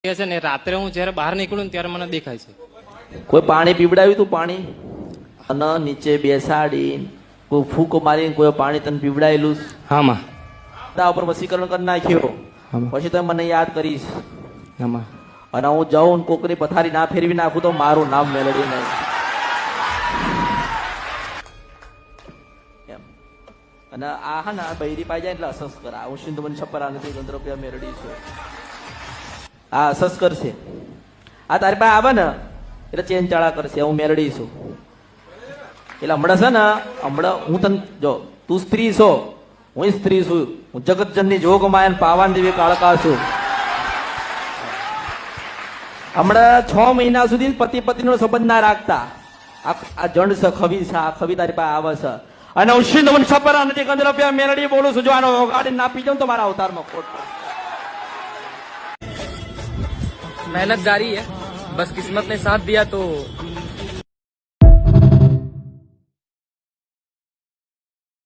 કે છે ને રાત્રે હું જયારે બહાર નીકળું ને ત્યારે મને દેખાય છે. કોઈ પાણી પીવડાવ્યું તું પાણી અને નીચે બેસાડી કોઈ ફૂંક મારીને કોઈ પાણી તને પીવડાયેલું હા માં. તા ઉપર વસીકરણ કરી નાખ્યો હા. પછી તમે મને યાદ કરીશ હા માં. અને હું જાઉં ને કોકની પથારી ના ફેરવી નાખું તો મારું નામ મેલડી નહીં એમ. અને આ હા ને બૈરી પાઈ જાય એટલે અસસ કરા હું સિંધુ મને છપ્પરા નથી ગંધ રૂપિયા મેળડી છું આ અસસ કરશે આ તારી પાસે આવે ને એટલે ચેન ચાળા કરશે હું મેળડી છું એટલે હમણાં છે ને હમણાં હું તને જો તું સ્ત્રી છો હું સ્ત્રી છું હું જગતજનની જોગ માયન પાવાન દેવી કાળકા છું હમણાં 6 મહિના સુધી પતિ પત્નીનો સંબંધ ના રાખતા આ જંડ છે ખવી છે આ ખવી તારી પાસે આવે છે અને હું સિંધ મને છપરા નથી ગંધ રૂપિયા મેળડી બોલું છું જો આનો ગાડી ના પી જાઉં તો મારા અવતારમાં ખોટ પડશે. मेहनत जारी है, बस किस्मत ने साथ दिया तो